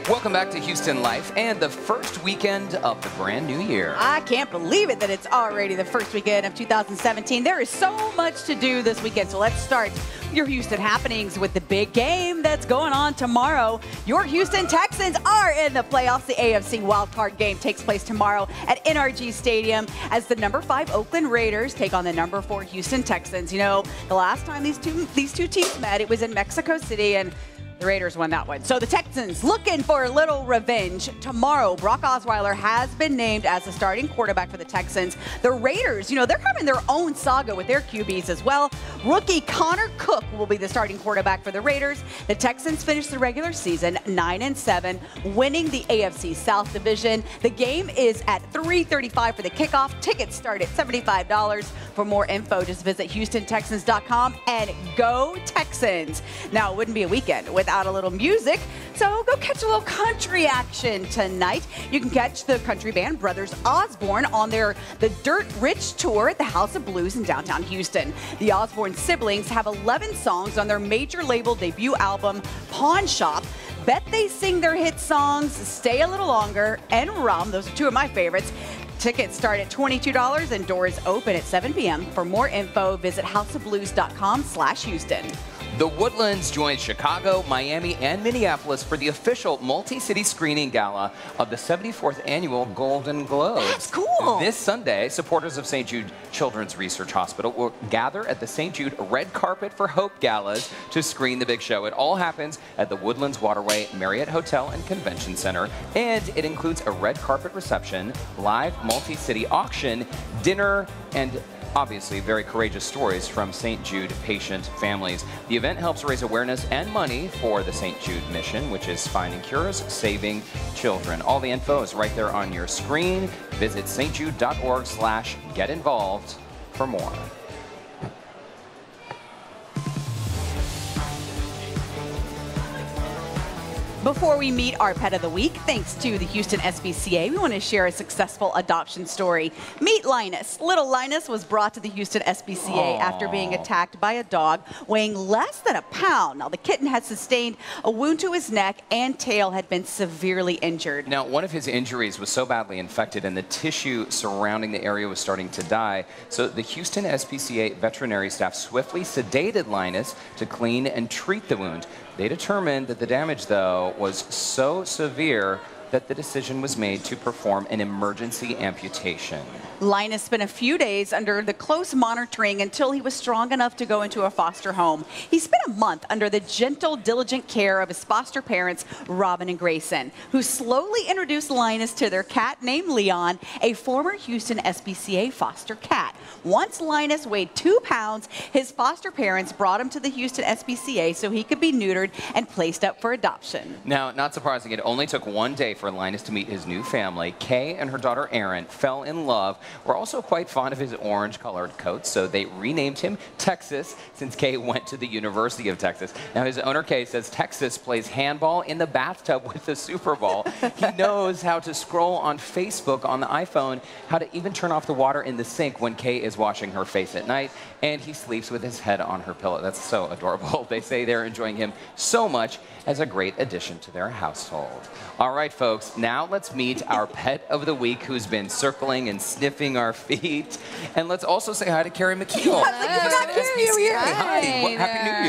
Welcome back to Houston Life and the first weekend of the brand new year. I can't believe it that it's already the first weekend of 2017. There is so much to do this weekend, so let's start your Houston happenings with the big game that's going on tomorrow. Your Houston Texans are in the playoffs. The AFC wildcard game takes place tomorrow at NRG Stadium as the number 5 Oakland Raiders take on the number 4 Houston Texans. You know, the last time these two teams met, it was in Mexico City, and the Raiders won that one. So the Texans looking for a little revenge. Tomorrow, Brock Osweiler has been named as the starting quarterback for the Texans. The Raiders, you know, they're having their own saga with their QBs as well. Rookie Connor Cook will be the starting quarterback for the Raiders. The Texans finished the regular season 9-7, winning the AFC South Division. The game is at 3:35 for the kickoff. Tickets start at $75. For more info, just visit HoustonTexans.com and go Texans. Now, it wouldn't be a weekend without a little music, so go catch a little country action tonight. You can catch the country band Brothers Osborne on the Dirt Rich Tour at the House of Blues in downtown Houston. The Osborne siblings have 11 songs on their major label debut album, Pawn Shop. Bet They Sing their hit songs, Stay a Little Longer, and Rum. Those are two of my favorites. Tickets start at $22 and doors open at 7 p.m. For more info, visit houseofblues.com/Houston. The Woodlands joins Chicago, Miami, and Minneapolis for the official multi-city screening gala of the 74th Annual Golden Globes. That's cool. This Sunday, supporters of St. Jude Children's Research Hospital will gather at the St. Jude Red Carpet for Hope galas to screen the big show. It all happens at the Woodlands Waterway Marriott Hotel and Convention Center, and it includes a red carpet reception, live multi-city auction, dinner, and obviously very courageous stories from St. Jude patient families. The event helps raise awareness and money for the St. Jude mission, which is finding cures, saving children. All the info is right there on your screen. Visit stjude.org/get-involved for more. Before we meet our pet of the week, thanks to the Houston SPCA, we want to share a successful adoption story. Meet Linus. Little Linus was brought to the Houston SPCA after being attacked by a dog weighing less than a pound. Now, the kitten had sustained a wound to his neck and tail had been severely injured. Now, one of his injuries was so badly infected and the tissue surrounding the area was starting to die. So the Houston SPCA veterinary staff swiftly sedated Linus to clean and treat the wound. They determined that the damage, though, was so severe that the decision was made to perform an emergency amputation. Linus spent a few days under the close monitoring until he was strong enough to go into a foster home. He spent a month under the gentle, diligent care of his foster parents, Robin and Grayson, who slowly introduced Linus to their cat named Leon, a former Houston SPCA foster cat. Once Linus weighed 2 pounds, his foster parents brought him to the Houston SPCA so he could be neutered and placed up for adoption. Now, not surprising, it only took one day for Linus to meet his new family. Kay and her daughter Erin fell in love. Were also quite fond of his orange-colored coat, so they renamed him Texas since Kay went to the University of Texas. Now, his owner Kay says Texas plays handball in the bathtub with the Super Bowl. He knows how to scroll on Facebook on the iPhone, how to even turn off the water in the sink when Kay is washing her face at night, and he sleeps with his head on her pillow. That's so adorable. They say they're enjoying him so much as a great addition to their household. All right, folks, now let's meet our pet of the week who's been circling and sniffing our feet. And let's also say hi to Carrie McKeel. Hi. Happy New Year.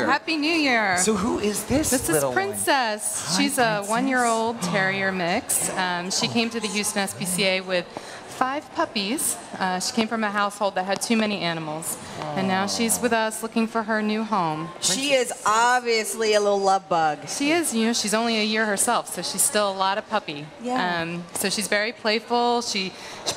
Happy New Year. So who is this This is Princess. She's a one-year-old terrier mix. She came to the Houston SPCA with 5 puppies. She came from a household that had too many animals. And now she's with us looking for her new home. She is obviously a little love bug. She is, you know, she's only a year herself, so she's still a lot of puppy. Yeah. So she's very playful.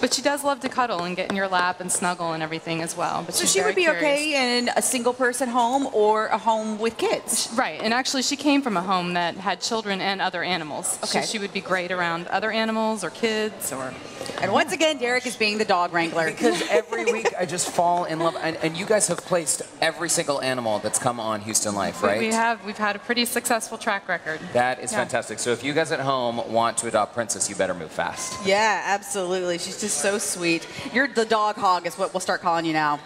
But she does love to cuddle and get in your lap and snuggle and everything as well. But So she would be okay in a single-person home or a home with kids? Right, and actually she came from a home that had children and other animals. Okay. So she would be great around other animals or kids or... And once again, Derek is being the dog wrangler. Because every week I just fall in love. And you guys have placed every single animal that's come on Houston Life, right? We have. We've had a pretty successful track record. That is fantastic. So if you guys at home want to adopt Princess, you better move fast. Yeah, absolutely. She's just so sweet. You're the dog hog is what we'll start calling you now.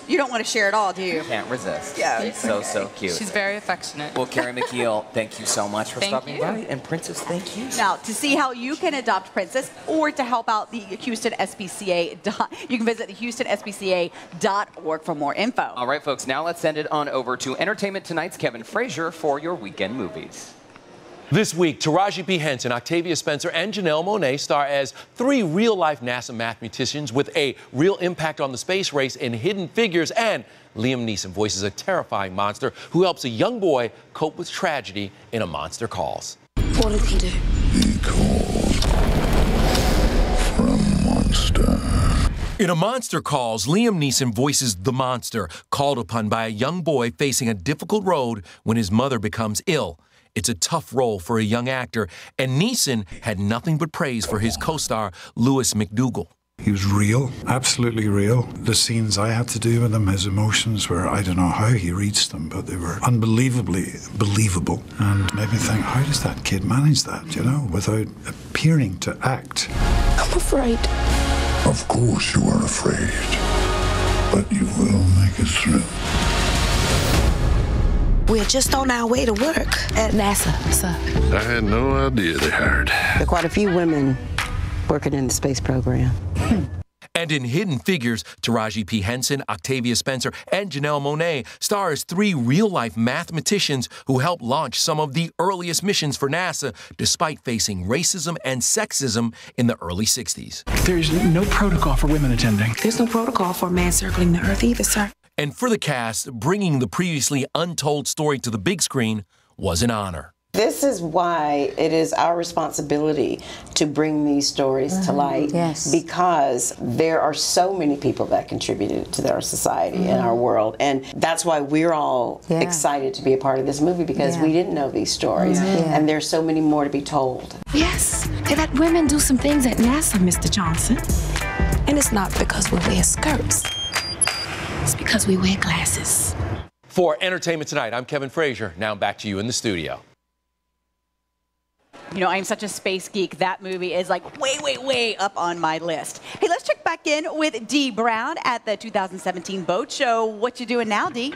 You don't want to share it all, do you? Can't resist. Yeah. She's so cute. She's very affectionate. Well, Carrie McKeel, thank you so much for stopping by. And Princess, thank you. Now, to see how you can adopt Princess or to help out the Houston SPCA, you can visit the HoustonSPCA.org for more info. All right, folks, now let's send it on over to Entertainment Tonight's Kevin Frazier for your weekend movies. This week, Taraji P. Henson, Octavia Spencer, and Janelle Monáe star as 3 real-life NASA mathematicians with a real impact on the space race in Hidden Figures, and Liam Neeson voices a terrifying monster who helps a young boy cope with tragedy in A Monster Calls. What did he do? He called for a monster. In A Monster Calls, Liam Neeson voices the monster called upon by a young boy facing a difficult road when his mother becomes ill. It's a tough role for a young actor, and Neeson had nothing but praise for his co-star, Louis McDougall. He was real, absolutely real. The scenes I had to do with him, his emotions were, I don't know how he reached them, but they were unbelievably believable, and made me think, how does that kid manage that, you know, without appearing to act? I'm afraid. Of course you are afraid, but you will make it through. We're just on our way to work at NASA, sir. I had no idea they hired. There are quite a few women working in the space program. And in Hidden Figures, Taraji P. Henson, Octavia Spencer, and Janelle Monáe star as 3 real-life mathematicians who helped launch some of the earliest missions for NASA, despite facing racism and sexism in the early 60s. There's no protocol for women attending. There's no protocol for a man circling the Earth either, sir. And for the cast, bringing the previously untold story to the big screen was an honor. This is why it is our responsibility to bring these stories to light. Yes. Because there are so many people that contributed to our society and our world. And that's why we're all excited to be a part of this movie, because we didn't know these stories. And there's so many more to be told. Yes, they let women do some things at NASA, Mr. Johnson. And it's not because we wear skirts. It's because we wear glasses. For Entertainment Tonight, I'm Kevin Frazier. Now back to you in the studio. You know, I'm such a space geek. That movie is like way up on my list. Hey, let's check back in with Dee Brown at the 2017 Boat Show. What you doing now, Dee?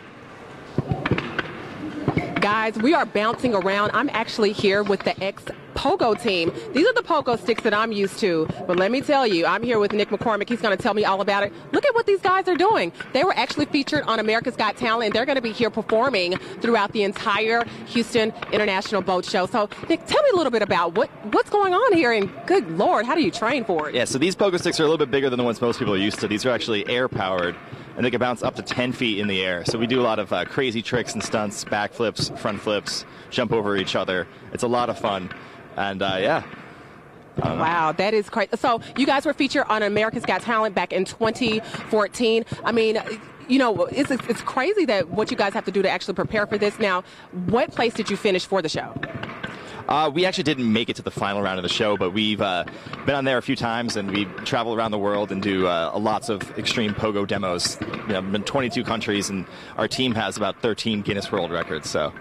Guys, we are bouncing around. I'm actually here with the ex-Pogo team. These are the Pogo sticks that I'm used to. But let me tell you, I'm here with Nick McCormick. He's going to tell me all about it. Look at what these guys are doing. They were actually featured on America's Got Talent, and they're going to be here performing throughout the entire Houston International Boat Show. So, Nick, tell me a little bit about what's going on here, and good Lord, how do you train for it? Yeah, so these Pogo sticks are a little bit bigger than the ones most people are used to. These are actually air-powered, and they can bounce up to 10 feet in the air. So we do a lot of crazy tricks and stunts, backflips, front flips, jump over each other. It's a lot of fun. And yeah. Wow, that is crazy. So you guys were featured on America's Got Talent back in 2014. I mean, you know, it's crazy that what you guys have to do to actually prepare for this. Now, what place did you finish for the show? We actually didn't make it to the final round of the show, but we've been on there a few times, and we travel around the world and do lots of extreme pogo demos. You know, in 22 countries, and our team has about 13 Guinness World Records. So.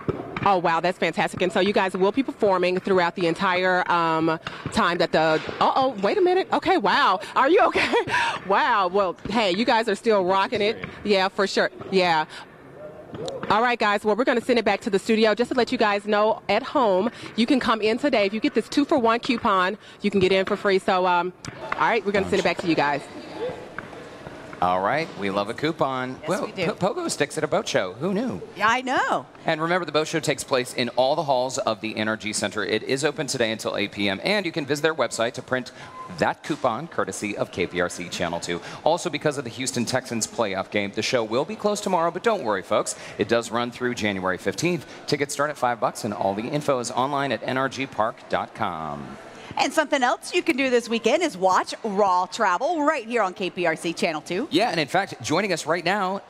Oh, wow, that's fantastic. And so you guys will be performing throughout the entire time that the... Uh-oh, wait a minute. Okay, wow. Are you okay? Wow. Well, hey, you guys are still rocking it. Yeah, for sure. Yeah. All right, guys. Well, we're going to send it back to the studio. Just to let you guys know, at home, you can come in today. If you get this 2-for-1 coupon, you can get in for free. So, all right, we're going to send it back to you guys. All right, we love a coupon. Yes, we do. Pogo sticks at a boat show. Who knew? Yeah, I know. And remember, the boat show takes place in all the halls of the NRG Center. It is open today until 8 p.m., and you can visit their website to print that coupon, courtesy of KPRC Channel 2. Also, because of the Houston Texans playoff game, the show will be closed tomorrow, but don't worry, folks. It does run through January 15th. Tickets start at $5, and all the info is online at nrgpark.com. And something else you can do this weekend is watch Raw Travel right here on KPRC Channel 2. Yeah, and in fact, joining us right now,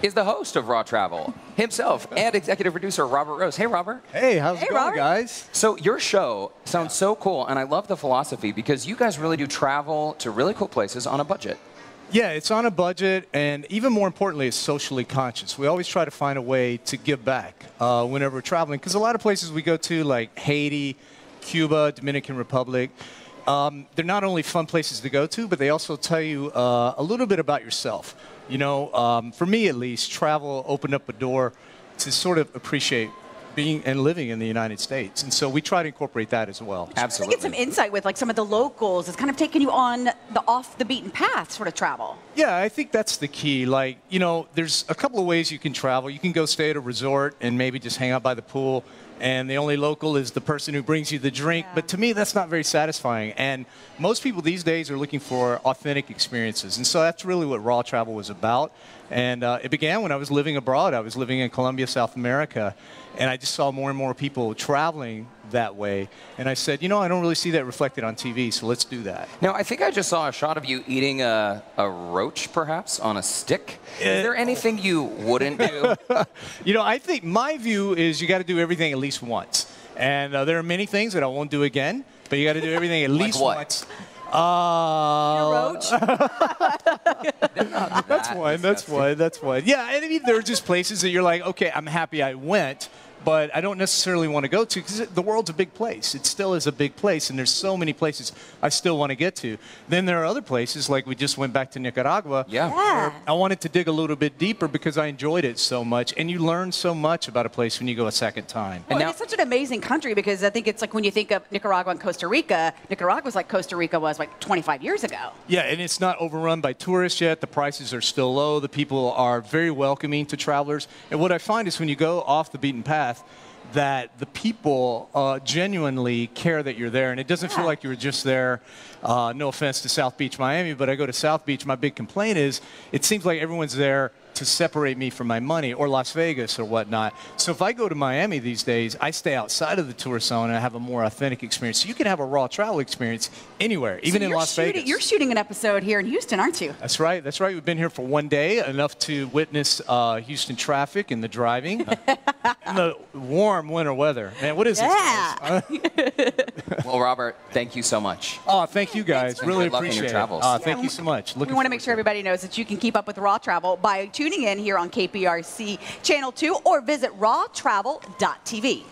is the host of Raw Travel himself and executive producer Robert Rose. Hey, Robert. Hey, how's it going, Robert. guys? So your show sounds so cool, and I love the philosophy because you guys really do travel to really cool places on a budget. Yeah, it's on a budget, and even more importantly, it's socially conscious. We always try to find a way to give back whenever we're traveling, because a lot of places we go to, like Haiti, Cuba, Dominican Republic, they're not only fun places to go to, but they also tell you a little bit about yourself. You know, for me at least, travel opened up a door to sort of appreciate being and living in the United States. And so we try to incorporate that as well. Absolutely. Get some insight with like some of the locals. It's kind of taking you on the off the beaten path sort of travel. Yeah, I think that's the key. Like, you know, there's a couple of ways you can travel. You can go stay at a resort and maybe just hang out by the pool, and the only local is the person who brings you the drink. Yeah. But to me, that's not very satisfying. And most people these days are looking for authentic experiences. And so that's really what Raw Travel was about. And it began when I was living abroad. I was living in Colombia, South America, and I just saw more and more people traveling that way. And I said, you know, I don't really see that reflected on TV, so let's do that. Now, I think I just saw a shot of you eating a roach, perhaps, on a stick. Is there anything you wouldn't do? You know, I think my view is you got to do everything at least once. And there are many things that I won't do again, but you got to do everything at least once. roach? That's one. Yeah, I mean, there are just places that you're like, okay, I'm happy I went, but I don't necessarily want to go to because the world's a big place. It still is a big place, and there's so many places I still want to get to. Then there are other places, like we just went back to Nicaragua. Yeah. I wanted to dig a little bit deeper because I enjoyed it so much, and you learn so much about a place when you go a second time. Well, and it's such an amazing country because I think it's like when you think of Nicaragua and Costa Rica, Nicaragua's like Costa Rica was like 25 years ago. Yeah, and it's not overrun by tourists yet. The prices are still low. The people are very welcoming to travelers. And what I find is when you go off the beaten path, that the people genuinely care that you're there, and it doesn't feel like you were just there. No offense to South Beach, Miami, but I go to South Beach. My big complaint is it seems like everyone's there to separate me from my money, or Las Vegas or whatnot. So if I go to Miami these days, I stay outside of the tourist zone and I have a more authentic experience. So you can have a Raw Travel experience anywhere, even in Las Vegas. You're shooting an episode here in Houston, aren't you? That's right. That's right. We've been here for one day, enough to witness Houston traffic and the driving in the warm winter weather. Man, what is this? Well, Robert, thank you so much. Oh, thank you guys. Really appreciate it. Thank you so much. We want to make sure everybody knows that you can keep up with Raw Travel by tuning in here on KPRC Channel 2 or visit rawtravel.tv.